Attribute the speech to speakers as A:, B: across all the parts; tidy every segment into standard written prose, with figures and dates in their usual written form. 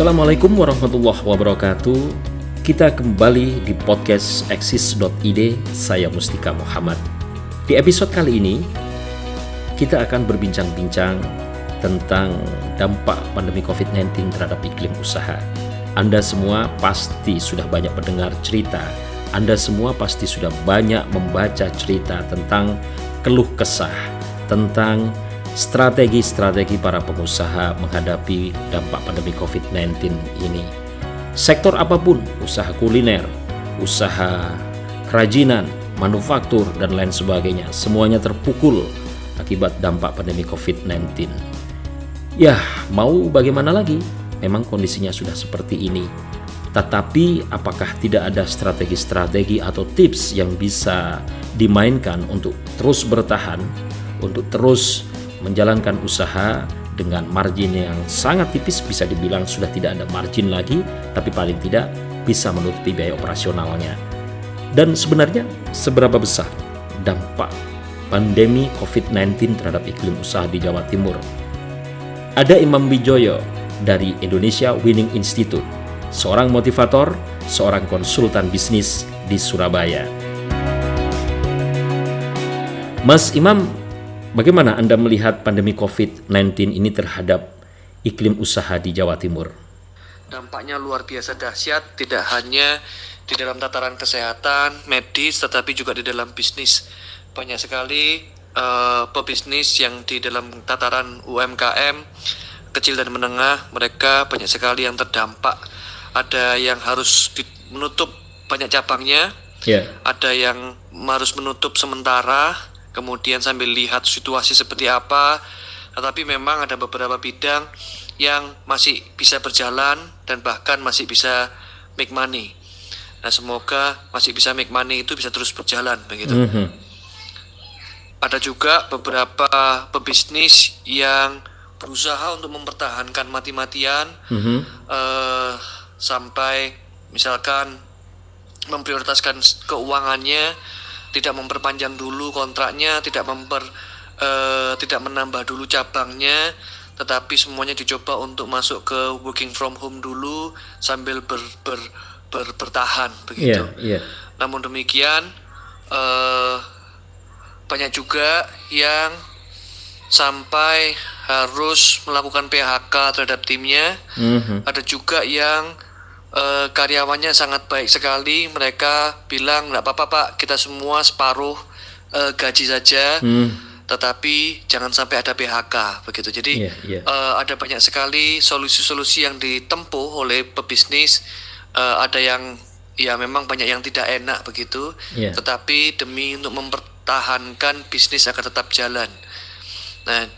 A: Assalamualaikum warahmatullahi wabarakatuh. Kita kembali di podcast eksis.id. Saya Mustika Muhammad. Di episode kali ini kita akan berbincang-bincang tentang dampak pandemi COVID-19 terhadap iklim usaha. Anda semua pasti sudah banyak mendengar cerita, Anda semua pasti sudah banyak membaca cerita tentang keluh kesah, tentang strategi-strategi para pengusaha menghadapi dampak pandemi COVID-19 ini. Sektor apapun, usaha kuliner, usaha kerajinan, manufaktur, dan lain sebagainya, semuanya terpukul akibat dampak pandemi COVID-19. Ya, mau bagaimana lagi? Memang kondisinya sudah seperti ini. Tetapi apakah tidak ada strategi-strategi atau tips yang bisa dimainkan untuk terus bertahan, untuk terus menjalankan usaha dengan margin yang sangat tipis, bisa dibilang sudah tidak ada margin lagi, tapi paling tidak bisa menutupi biaya operasionalnya. Dan sebenarnya seberapa besar dampak pandemi COVID-19 terhadap iklim usaha di Jawa Timur? Ada Imam Wijoyo dari Indonesia Winning Institute, seorang motivator, seorang konsultan bisnis di Surabaya. Mas Imam, bagaimana Anda melihat pandemi COVID-19 ini terhadap iklim usaha di Jawa Timur?
B: Dampaknya luar biasa dahsyat, tidak hanya di dalam tataran kesehatan, medis, tetapi juga di dalam bisnis. Banyak sekali pebisnis yang di dalam tataran UMKM, kecil dan menengah, mereka banyak sekali yang terdampak. Ada yang harus menutup banyak cabangnya, ada yang harus menutup sementara, kemudian sambil lihat situasi seperti apa. Tetapi memang ada beberapa bidang yang masih bisa berjalan dan bahkan masih bisa make money. Nah, semoga masih bisa make money itu bisa terus berjalan begitu. Ada juga beberapa pebisnis yang berusaha untuk mempertahankan mati-matian sampai misalkan memprioritaskan keuangannya, tidak memperpanjang dulu kontraknya, tidak menambah dulu cabangnya, tetapi semuanya dicoba untuk masuk ke working from home dulu sambil bertahan begitu. Namun demikian banyak juga yang sampai harus melakukan PHK terhadap timnya. Ada juga yang karyawannya sangat baik sekali, mereka bilang nggak apa-apa Pak, kita semua separuh gaji saja, tetapi jangan sampai ada PHK begitu. Jadi ada banyak sekali solusi-solusi yang ditempuh oleh pebisnis. Ada yang ya memang banyak yang tidak enak begitu, tetapi demi untuk mempertahankan bisnis agar tetap jalan. Nah,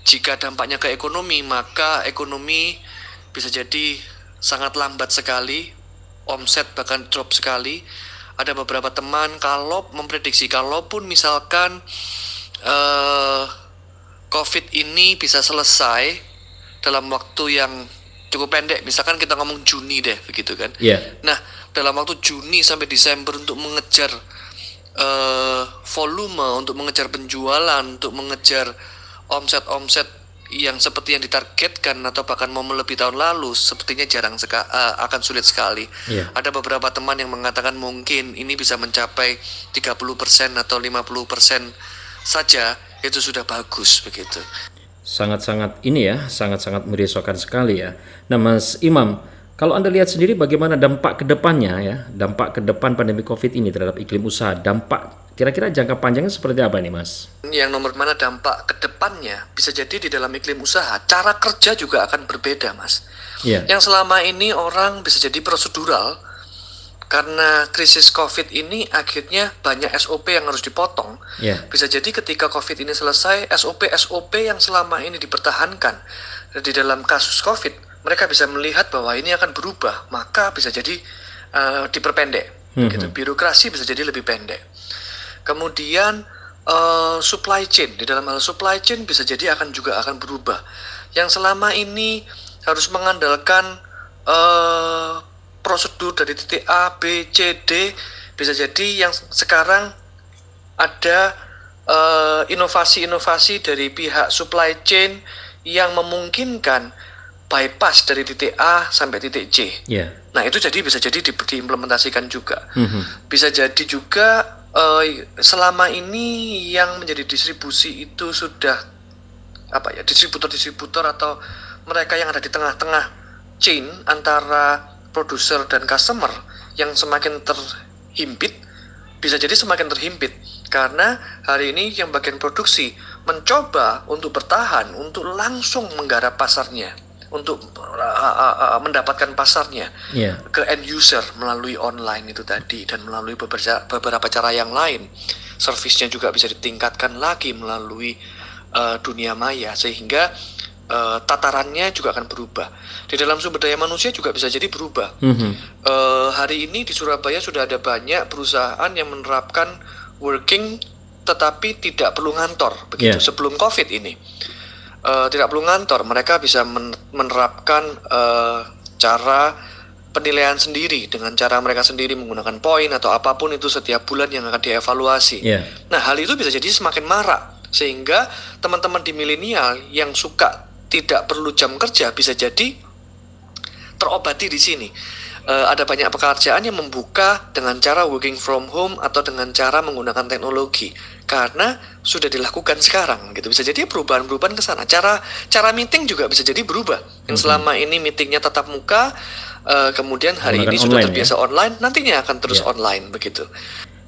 B: jika dampaknya ke ekonomi, maka ekonomi bisa jadi sangat lambat sekali, omset bahkan drop sekali. Ada beberapa teman kalau memprediksi, kalaupun misalkan COVID ini bisa selesai dalam waktu yang cukup pendek, misalkan kita ngomong Juni deh, begitu kan? Nah, dalam waktu Juni sampai Desember untuk mengejar volume, untuk mengejar penjualan, untuk mengejar omset yang seperti yang ditargetkan atau bahkan mau melebihi tahun lalu, sepertinya akan sulit sekali. Ada beberapa teman yang mengatakan mungkin ini bisa mencapai 30% atau 50% saja, itu sudah bagus begitu.
A: Sangat-sangat merisaukan sekali ya. Nah, Mas Imam, kalau Anda lihat sendiri bagaimana dampak ke depannya ya, dampak ke depan pandemi COVID ini terhadap iklim usaha, dampak kira-kira jangka panjangnya seperti apa nih, Mas?
B: Yang nomor mana dampak ke depannya, bisa jadi di dalam iklim usaha, cara kerja juga akan berbeda, Mas. Yang selama ini orang bisa jadi prosedural, karena krisis COVID ini akhirnya banyak SOP yang harus dipotong. Bisa jadi ketika COVID ini selesai, SOP yang selama ini dipertahankan di dalam kasus COVID, mereka bisa melihat bahwa ini akan berubah, maka bisa jadi diperpendek. Gitu. Birokrasi bisa jadi lebih pendek. Kemudian supply chain, di dalam hal supply chain bisa jadi akan berubah. Yang selama ini harus mengandalkan prosedur dari titik A, B, C, D, bisa jadi yang sekarang ada inovasi-inovasi dari pihak supply chain yang memungkinkan bypass dari titik A sampai titik C.
A: Yeah.
B: Nah itu bisa jadi diimplementasikan juga. Bisa jadi juga selama ini yang menjadi distribusi itu sudah distributor atau mereka yang ada di tengah-tengah chain antara produser dan customer yang semakin terhimpit, bisa jadi semakin terhimpit karena hari ini yang bagian produksi mencoba untuk bertahan, untuk langsung menggarap pasarnya, untuk mendapatkan pasarnya ke end user melalui online itu tadi dan melalui beberapa cara yang lain. Servisnya juga bisa ditingkatkan lagi melalui dunia maya sehingga tatarannya juga akan berubah. Di dalam sumber daya manusia juga bisa jadi berubah. Hari ini di Surabaya sudah ada banyak perusahaan yang menerapkan working tetapi tidak perlu ngantor begitu. Sebelum COVID ini tidak perlu ngantor, mereka bisa menerapkan cara penilaian sendiri dengan cara mereka sendiri menggunakan poin atau apapun itu setiap bulan yang akan dievaluasi. Nah hal itu bisa jadi semakin marak sehingga teman-teman di milenial yang suka tidak perlu jam kerja bisa jadi terobati di sini. Ada banyak pekerjaan yang membuka dengan cara working from home atau dengan cara menggunakan teknologi karena sudah dilakukan sekarang gitu. Bisa jadi perubahan-perubahan ke sana. Cara meeting juga bisa jadi berubah. Yang selama ini meetingnya tatap muka, kemudian hari ini sudah terbiasa online, nantinya akan terus online begitu.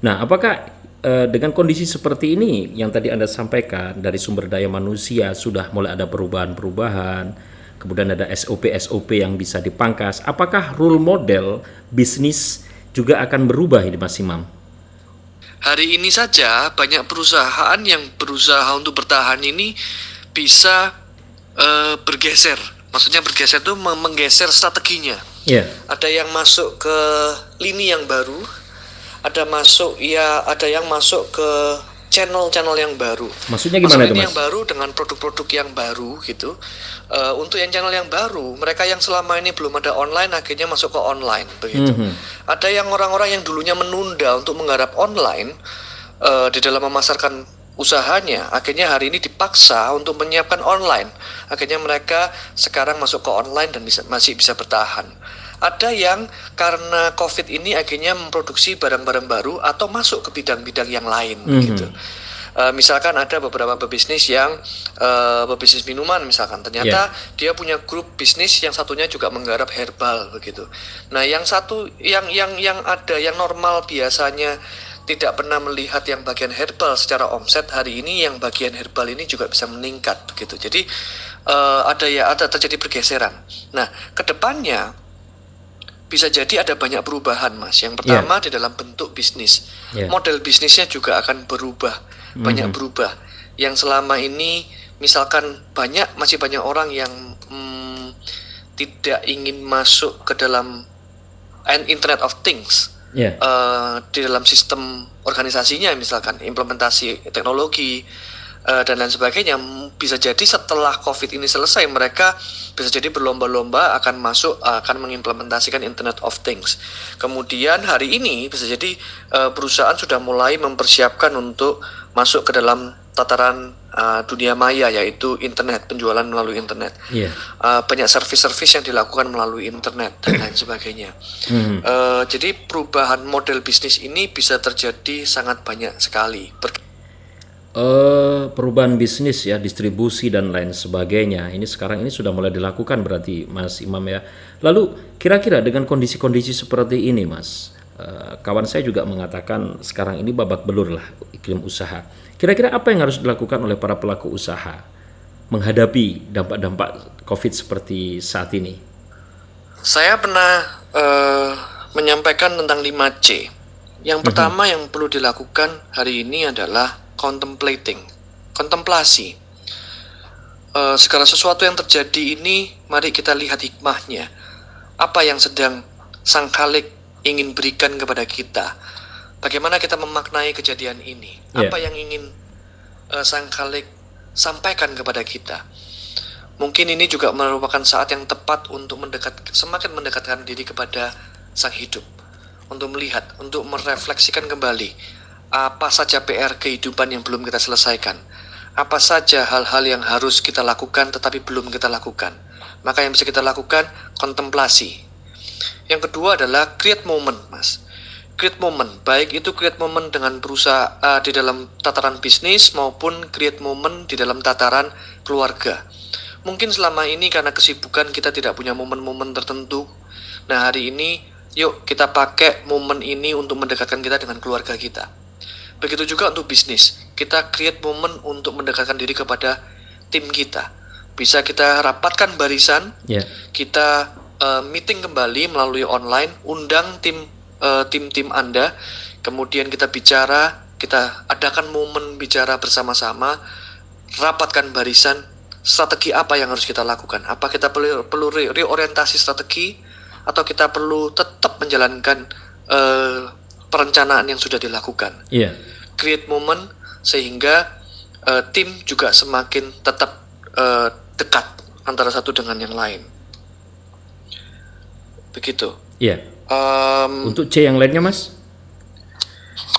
A: Nah, apakah dengan kondisi seperti ini yang tadi Anda sampaikan dari sumber daya manusia sudah mulai ada perubahan-perubahan, kemudian ada SOP yang bisa dipangkas, apakah role model bisnis juga akan berubah ini Mas Imam?
B: Hari ini saja banyak perusahaan yang berusaha untuk bertahan ini bisa bergeser. Maksudnya bergeser itu menggeser strateginya. Ada yang masuk ke lini yang baru, ada yang masuk ke channel yang baru.
A: Maksudnya gimana itu Mas?
B: Yang baru dengan produk-produk yang baru gitu. Untuk yang channel yang baru, mereka yang selama ini belum ada online akhirnya masuk ke online begitu. Ada yang orang-orang yang dulunya menunda untuk menggarap online di dalam memasarkan usahanya, akhirnya hari ini dipaksa untuk menyiapkan online. Akhirnya mereka sekarang masuk ke online dan masih bisa bertahan. Ada yang karena COVID ini akhirnya memproduksi barang-barang baru atau masuk ke bidang-bidang yang lain gitu. Misalkan ada beberapa pebisnis yang pebisnis minuman misalkan, ternyata dia punya grup bisnis yang satunya juga menggarap herbal begitu. Nah, yang satu yang ada yang normal biasanya tidak pernah melihat yang bagian herbal secara omset, hari ini yang bagian herbal ini juga bisa meningkat begitu. Jadi ada terjadi pergeseran. Nah, kedepannya bisa jadi ada banyak perubahan Mas. Yang pertama di dalam bentuk bisnis, model bisnisnya juga akan berubah, banyak berubah. Yang selama ini misalkan masih banyak orang yang tidak ingin masuk ke dalam Internet of Things, di dalam sistem organisasinya misalkan implementasi teknologi dan lain sebagainya. Bisa jadi setelah COVID ini selesai mereka bisa jadi berlomba-lomba akan mengimplementasikan Internet of Things. Kemudian hari ini bisa jadi perusahaan sudah mulai mempersiapkan untuk masuk ke dalam tataran dunia maya, yaitu internet, penjualan melalui internet. Banyak servis-servis yang dilakukan melalui internet dan lain sebagainya. Jadi perubahan model bisnis ini bisa terjadi sangat banyak sekali.
A: Perubahan bisnis ya, distribusi dan lain sebagainya. Ini sekarang ini sudah mulai dilakukan berarti Mas Imam ya. Lalu kira-kira dengan kondisi-kondisi seperti ini Mas, kawan saya juga mengatakan sekarang ini babak belur lah iklim usaha. Kira-kira apa yang harus dilakukan oleh para pelaku usaha menghadapi dampak-dampak COVID seperti saat ini?
B: Saya pernah menyampaikan tentang 5C. Yang pertama yang perlu dilakukan hari ini adalah kontemplasi. Segala sesuatu yang terjadi ini, mari kita lihat hikmahnya. Apa yang sedang Sang Khalik ingin berikan kepada kita? Bagaimana kita memaknai kejadian ini? Apa yang ingin Sang Khalik sampaikan kepada kita? Mungkin ini juga merupakan saat yang tepat untuk semakin mendekatkan diri kepada Sang Hidup, untuk melihat, untuk merefleksikan kembali apa saja PR kehidupan yang belum kita selesaikan, apa saja hal-hal yang harus kita lakukan tetapi belum kita lakukan. Maka yang bisa kita lakukan kontemplasi. Yang kedua adalah create moment, Mas. Create moment, baik itu create moment dengan berusaha di dalam tataran bisnis maupun create moment di dalam tataran keluarga. Mungkin selama ini karena kesibukan kita tidak punya momen-momen tertentu. Nah, hari ini yuk kita pakai momen ini untuk mendekatkan kita dengan keluarga kita. Begitu juga untuk bisnis, kita create momen untuk mendekatkan diri kepada tim kita. Bisa kita rapatkan barisan, kita meeting kembali melalui online, undang tim Anda, kemudian kita bicara, kita adakan momen bicara bersama-sama, rapatkan barisan, strategi apa yang harus kita lakukan. Apa kita perlu reorientasi strategi, atau kita perlu tetap menjalankan perencanaan yang sudah dilakukan. Create moment sehingga tim juga semakin tetap dekat antara satu dengan yang lain. Begitu.
A: Untuk C yang lainnya, Mas?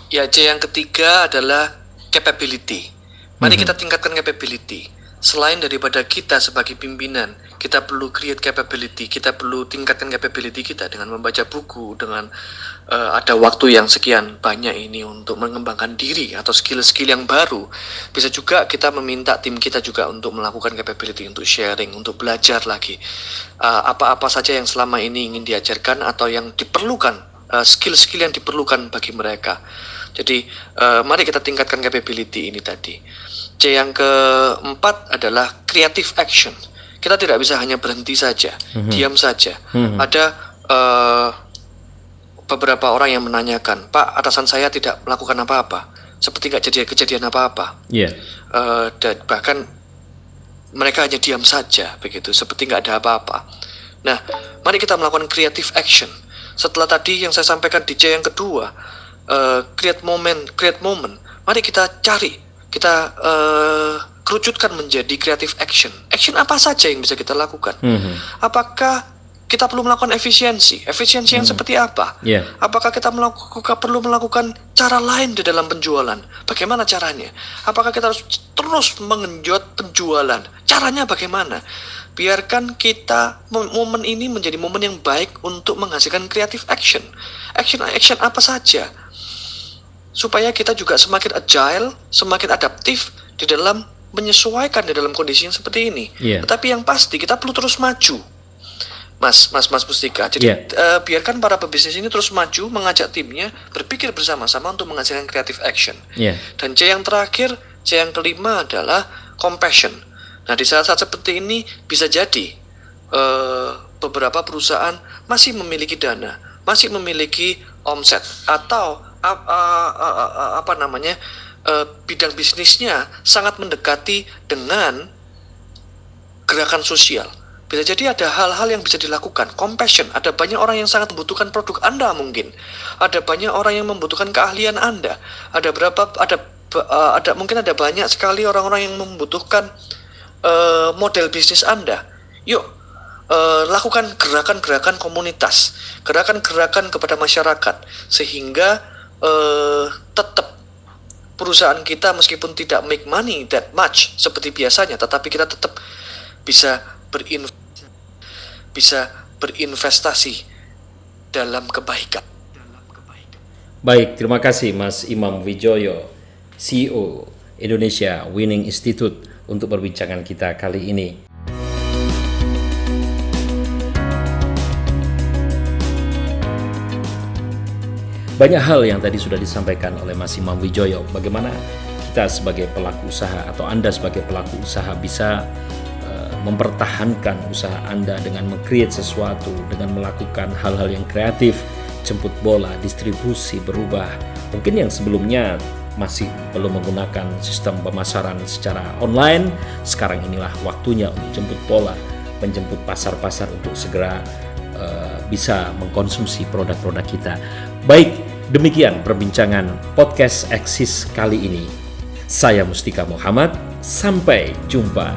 B: Ya, C yang ketiga adalah capability. Mari kita tingkatkan capability. Selain daripada kita sebagai pimpinan, kita perlu create capability, kita perlu tingkatkan capability kita dengan membaca buku, dengan ada waktu yang sekian banyak ini untuk mengembangkan diri atau skill-skill yang baru. Bisa juga kita meminta tim kita juga untuk melakukan capability, untuk sharing, untuk belajar lagi apa-apa saja yang selama ini ingin diajarkan atau yang diperlukan, skill-skill yang diperlukan bagi mereka. Jadi mari kita tingkatkan capability ini tadi. C yang keempat adalah creative action. Kita tidak bisa hanya berhenti saja, diam saja. Ada beberapa orang yang menanyakan, Pak, atasan saya tidak melakukan apa-apa, seperti nggak jadi kejadian apa-apa. Dan bahkan mereka hanya diam saja, begitu, seperti nggak ada apa-apa. Nah, mari kita melakukan creative action. Setelah tadi yang saya sampaikan di C yang kedua, create moment. Mari kita cari, kita kerucutkan menjadi creative action. Action apa saja yang bisa kita lakukan? Apakah kita perlu melakukan efisiensi yang seperti apa? Apakah kita perlu melakukan cara lain di dalam penjualan? Bagaimana caranya? Apakah kita harus terus mengenjot penjualan? Caranya bagaimana? Biarkan kita momen ini menjadi momen yang baik untuk menghasilkan creative action. Action apa saja? Supaya kita juga semakin agile, semakin adaptif di dalam menyesuaikan di dalam kondisi yang seperti ini. Tetapi yang pasti kita perlu terus maju. Mas Mustika. Jadi biarkan para pebisnis ini terus maju, mengajak timnya berpikir bersama-sama untuk menghasilkan creative action. Dan C yang terakhir, C yang kelima adalah compassion. Nah, di saat-saat seperti ini bisa jadi beberapa perusahaan masih memiliki dana, masih memiliki omset, atau bidang bisnisnya sangat mendekati dengan gerakan sosial. Bisa jadi ada hal-hal yang bisa dilakukan. Compassion, ada banyak orang yang sangat membutuhkan produk Anda mungkin. Ada banyak orang yang membutuhkan keahlian Anda. Mungkin ada banyak sekali orang-orang yang membutuhkan model bisnis Anda. Yuk, lakukan gerakan-gerakan komunitas, gerakan-gerakan kepada masyarakat, sehingga tetap perusahaan kita meskipun tidak make money that much seperti biasanya, tetapi kita tetap bisa berinvestasi dalam kebaikan.
A: Baik, terima kasih Mas Imam Wijoyo, CEO Indonesia Winning Institute, untuk perbincangan kita kali ini. Banyak hal yang tadi sudah disampaikan oleh Mas Imam Wijoyo, bagaimana kita sebagai pelaku usaha atau Anda sebagai pelaku usaha bisa mempertahankan usaha Anda dengan meng-create sesuatu, dengan melakukan hal-hal yang kreatif, jemput bola, distribusi berubah. Mungkin yang sebelumnya masih belum menggunakan sistem pemasaran secara online, sekarang inilah waktunya untuk jemput bola, menjemput pasar-pasar untuk segera bisa mengkonsumsi produk-produk kita. Baik, demikian perbincangan podcast Eksis kali ini. Saya Mustika Muhammad, sampai jumpa.